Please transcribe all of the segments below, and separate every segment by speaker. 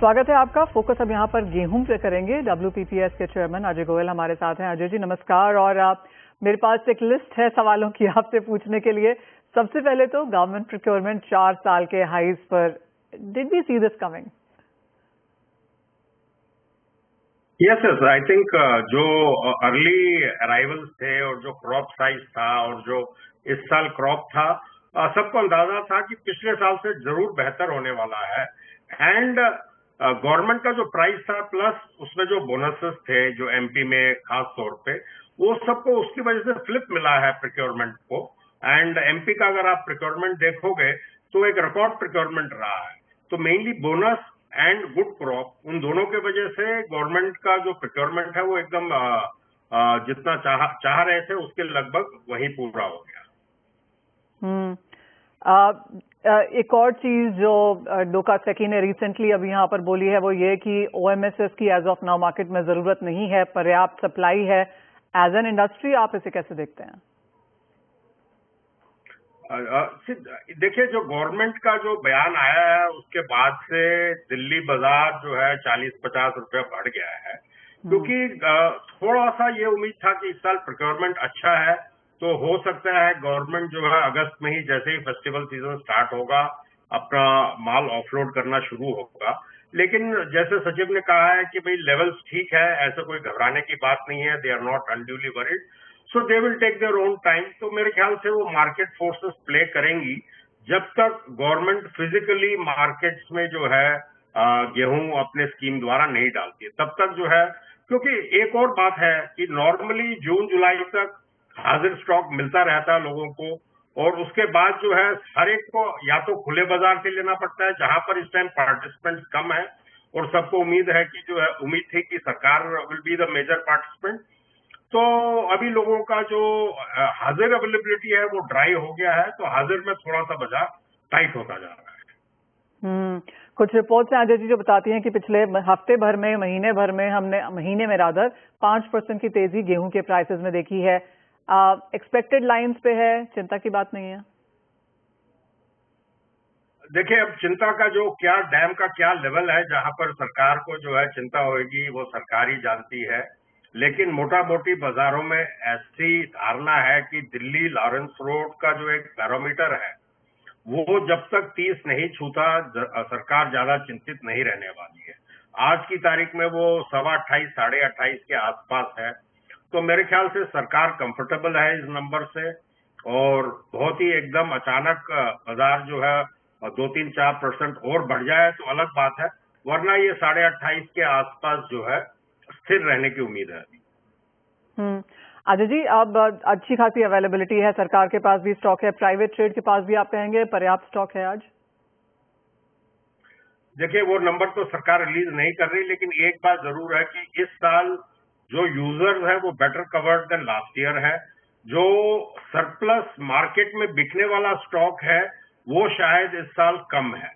Speaker 1: स्वागत है आपका। फोकस अब यहाँ पर गेहूं पे करेंगे। WPPS के चेयरमैन अजय गोयल हमारे साथ हैं। अजय जी नमस्कार। और मेरे पास एक लिस्ट है सवालों की आपसे पूछने के लिए। सबसे पहले तो गवर्नमेंट प्रोक्योरमेंट 4 साल के हाईज पर, did we see this coming?
Speaker 2: Yes yes, I think जो अर्ली अराइवल्स थे और जो क्रॉप साइज था और जो इस साल क्रॉप था, सबको अंदाजा था कि पिछले साल से जरूर बेहतर होने वाला है। एंड गवर्नमेंट का जो प्राइस था प्लस उसमें जो बोनसेस थे जो एमपी में खास तौर पे, वो सबको उसकी वजह से फ्लिप मिला है प्रोक्योरमेंट को। एंड एमपी का अगर आप प्रोक्योरमेंट देखोगे तो एक रिकॉर्ड प्रोक्योरमेंट रहा है। तो mainly bonus and good crop, उन दोनों के वजह से गवर्नमेंट का जो प्रोक्योरमेंट है वो एकदम जितना चाह रहे थे उसके लगभग वही पूरा हो गया।
Speaker 1: एक और चीज जो डोका सेकी ने रिसेंटली अभी यहाँ पर बोली है वो ये कि OMSS की एज ऑफ नाउ मार्केट में जरूरत नहीं है, पर्याप्त सप्लाई है। एज एन इंडस्ट्री आप इसे कैसे देखते हैं?
Speaker 2: देखिए, जो गवर्नमेंट का जो बयान आया है उसके बाद से दिल्ली बाजार जो है 40-50 रुपए बढ़ गया है, क्योंकि थोड़ा सा ये उम्मीद था कि इस साल प्रोक्योरमेंट अच्छा है तो हो सकता है गवर्नमेंट जो है अगस्त में ही, जैसे ही फेस्टिवल सीजन स्टार्ट होगा, अपना माल ऑफलोड करना शुरू होगा। लेकिन जैसे सचिव ने कहा है कि भाई लेवल्स ठीक है, ऐसे कोई घबराने की बात नहीं है, they are not unduly worried, so they will take their own time. तो मेरे ख्याल से वो मार्केट फोर्सेस प्ले करेंगी जब तक गवर्नमेंट फिजिकली मार्केट्स में जो है गेहूं अपने स्कीम द्वारा नहीं डालती है, तब तक जो है। क्योंकि एक और बात है कि नॉर्मली जून जुलाई तक हाजिर स्टॉक मिलता रहता है लोगों को, और उसके बाद जो है हर एक को या तो खुले बाजार से लेना पड़ता है जहां पर इस टाइम पार्टिसिपेंट्स कम है, और सबको उम्मीद है कि जो है उम्मीद थी कि सरकार will be the major participant. तो अभी लोगों का जो हाजिर अवेलेबिलिटी है वो ड्राई हो गया है, तो हाजिर में थोड़ा सा बाजार टाइट होता जा रहा है।
Speaker 1: कुछ रिपोर्ट्स हैं अजय जी जो बताती हैं कि पिछले हफ्ते भर में, महीने भर में हमने महीने में रादर 5% की तेजी गेहूं के प्राइसेस में देखी है। एक्सपेक्टेड लाइंस पे है, चिंता की बात नहीं है?
Speaker 2: देखिए, अब चिंता का जो क्या डैम का क्या लेवल है जहां पर सरकार को जो है चिंता होगी वो सरकार ही जानती है। लेकिन मोटा मोटी बाजारों में ऐसी धारणा है कि दिल्ली लॉरेंस रोड का जो एक बैरोमीटर है वो जब तक 30 नहीं छूता सरकार ज्यादा चिंतित नहीं रहने वाली है। आज की तारीख में वो 28.25, 28.5 के आसपास है। तो मेरे ख्याल से सरकार कंफर्टेबल है इस नंबर से, और बहुत ही एकदम अचानक बाजार जो है 2-3-4% और बढ़ जाए तो अलग बात है, वरना ये 28.5 के आसपास जो है स्थिर रहने की उम्मीद है।
Speaker 1: अजय जी, अब अच्छी खासी अवेलेबिलिटी है, सरकार के पास भी स्टॉक है, प्राइवेट ट्रेड के पास भी आप कहेंगे पर्याप्त स्टॉक है आज?
Speaker 2: देखिए, वो नंबर तो सरकार रिलीज नहीं कर रही, लेकिन एक बात जरूर है कि इस साल जो यूजर्स है वो better covered than last year है। जो सरप्लस मार्केट में बिकने वाला स्टॉक है वो शायद इस साल कम है।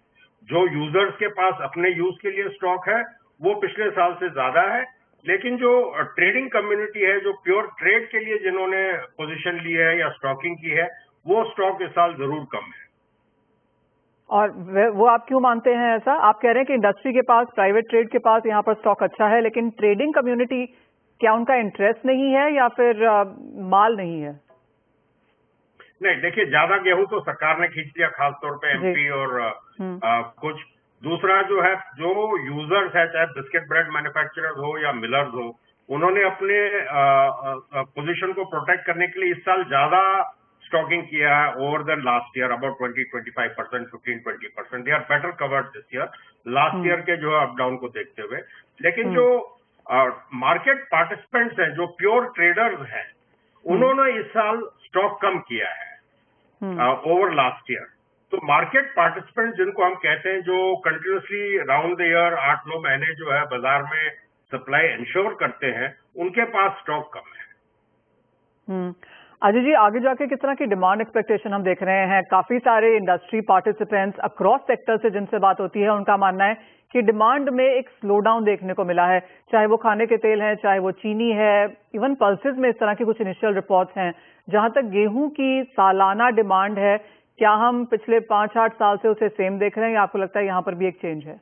Speaker 2: जो यूजर्स के पास अपने यूज के लिए स्टॉक है वो पिछले साल से ज्यादा है, लेकिन जो ट्रेडिंग कम्युनिटी है, जो प्योर ट्रेड के लिए जिन्होंने पोजीशन ली है या स्टॉकिंग की है, वो स्टॉक इस साल जरूर कम है।
Speaker 1: और वो आप क्यों मानते हैं ऐसा? आप कह रहे हैं कि इंडस्ट्री के पास, प्राइवेट ट्रेड के पास यहाँ पर स्टॉक अच्छा है, लेकिन ट्रेडिंग कम्युनिटी क्या उनका इंटरेस्ट नहीं है या फिर माल नहीं है?
Speaker 2: नहीं, देखिए, ज्यादा गेहूं तो सरकार ने खींच लिया, खासतौर पे एमपी और कुछ। दूसरा जो है, जो यूजर्स है, चाहे बिस्किट ब्रेड मैन्युफैक्चरर्स हो या मिलर्स हो, उन्होंने अपने पोजीशन को प्रोटेक्ट करने के लिए इस साल ज्यादा स्टॉकिंग किया है over than last year, about 20-25%, 15-20%। They are better covered this year, last year के जो अप डाउन को देखते हुए। लेकिन जो मार्केट पार्टिसिपेंट्स हैं, जो प्योर ट्रेडर्स हैं, उन्होंने इस साल स्टॉक कम किया है ओवर लास्ट ईयर। तो मार्केट पार्टिसिपेंट जिनको हम कहते हैं, जो कंटिन्यूसली राउंड द ईयर 8-9 महीने जो है बाजार में सप्लाई इंश्योर करते हैं, उनके पास स्टॉक कम है।
Speaker 1: अजय जी, आगे जाके किस तरह की डिमांड एक्सपेक्टेशन हम देख रहे हैं? काफी सारे इंडस्ट्री पार्टिसिपेंट्स अक्रॉस सेक्टर से जिनसे बात होती है उनका मानना है कि डिमांड में एक स्लो डाउन देखने को मिला है, चाहे वो खाने के तेल है, चाहे वो चीनी है, इवन पल्सेस में इस तरह की कुछ इनिशियल रिपोर्ट्स हैं। जहां तक गेहूं की सालाना डिमांड है, क्या हम पिछले 5-8 साल से उसे सेम देख रहे हैं या आपको लगता है यहाँ पर भी एक चेंज है?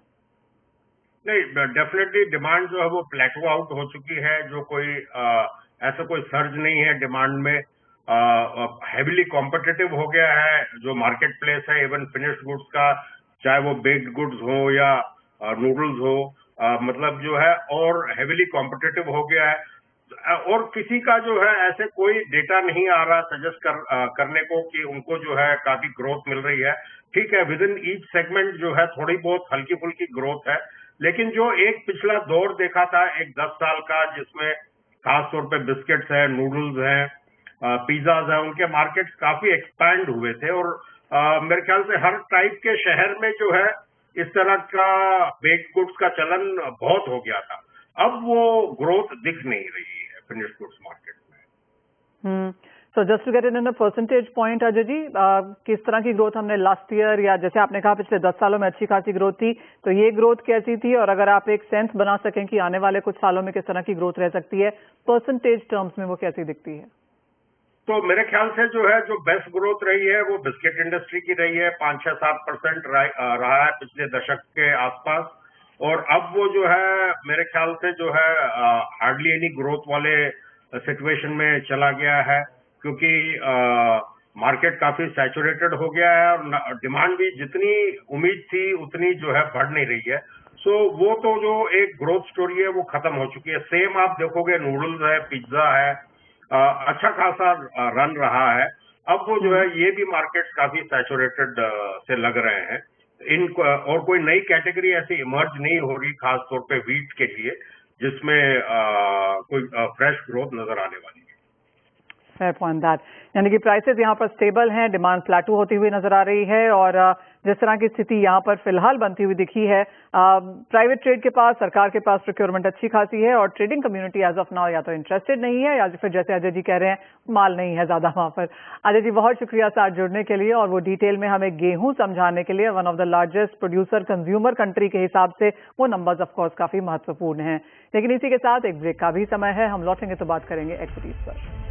Speaker 2: नहीं, डेफिनेटली डिमांड जो है वो प्लेटो आउट हो चुकी है। जो कोई ऐसा कोई सर्ज नहीं है डिमांड में। हेविली कॉम्पिटिटिव हो गया है जो मार्केट प्लेस है, इवन फिनिश्ड गुड्स का, चाहे वो बेक्ड गुड्स हो या नूडल्स हो, मतलब जो है और हेविली कॉम्पिटिटिव हो गया है। और किसी का जो है ऐसे कोई डेटा नहीं आ रहा सजेस्ट करने को कि उनको जो है काफी ग्रोथ मिल रही है। ठीक है, विद इन ईच सेगमेंट जो है थोड़ी बहुत हल्की फुल्की ग्रोथ है, लेकिन जो एक पिछला दौर देखा था एक 10 साल का, जिसमें खासतौर पे बिस्किट्स है, नूडल्स हैं, पिज्जाज है, उनके मार्केट्स काफी एक्सपैंड हुए थे। और मेरे ख्याल से हर टाइप के शहर में जो है इस तरह का बेक्ड गुड्स का चलन बहुत हो गया था। अब वो ग्रोथ दिख नहीं रही है फिनिश्ड गुड्स मार्केट में।
Speaker 1: So just to get in percentage point, Ajay ji, किस तरह की ग्रोथ हमने लास्ट ईयर या जैसे आपने कहा पिछले 10 सालों में अच्छी खासी ग्रोथ थी, तो ये ग्रोथ कैसी थी? और अगर आप एक सेंस बना सकें कि आने वाले कुछ सालों में किस तरह की ग्रोथ रह सकती है, परसेंटेज टर्म्स में वो कैसी दिखती है?
Speaker 2: तो मेरे ख्याल से जो है जो बेस्ट ग्रोथ रही है वो बिस्किट इंडस्ट्री की रही है। 5-6-7% रहा है पिछले दशक के आसपास। और अब वो जो है मेरे ख्याल से जो है हार्डली एनी ग्रोथ वाले सिचुएशन में चला गया है, क्योंकि मार्केट काफी सैचुरेटेड हो गया है और डिमांड भी जितनी उम्मीद थी उतनी जो है बढ़ नहीं रही है। सो वो तो जो एक ग्रोथ स्टोरी है वो खत्म हो चुकी है। सेम आप देखोगे नूडल्स है, पिज्जा है, अच्छा खासा रन रहा है। अब वो जो है ये भी मार्केट्स काफी सैचुरेटेड से लग रहे हैं। और कोई नई कैटेगरी ऐसी इमर्ज नहीं हो रही, खास तौर पे व्हीट के लिए, जिसमें कोई फ्रेश ग्रोथ नजर आने वाली है।
Speaker 1: फेयर पॉइंट दैट, यानी कि प्राइसेस यहाँ पर स्टेबल हैं, डिमांड प्लेटू होती हुई नजर आ रही है। और जिस तरह की स्थिति यहाँ पर फिलहाल बनती हुई दिखी है, प्राइवेट ट्रेड के पास, सरकार के पास प्रोक्योरमेंट अच्छी खासी है और trading community as of now या तो इंटरेस्टेड नहीं है या फिर जैसे अजय जी कह रहे हैं माल नहीं है ज्यादा वहां पर। अजय जी बहुत शुक्रिया साथ जुड़ने के लिए और वो डिटेल में हमें गेहूं समझाने के लिए। One of the largest producer consumer country के हिसाब से वो नंबर्स ऑफकोर्स काफी महत्वपूर्ण हैं। लेकिन इसी के साथ एक ब्रेक का भी समय है, हम लौटेंगे तो बात करेंगे एक्विटीज पर।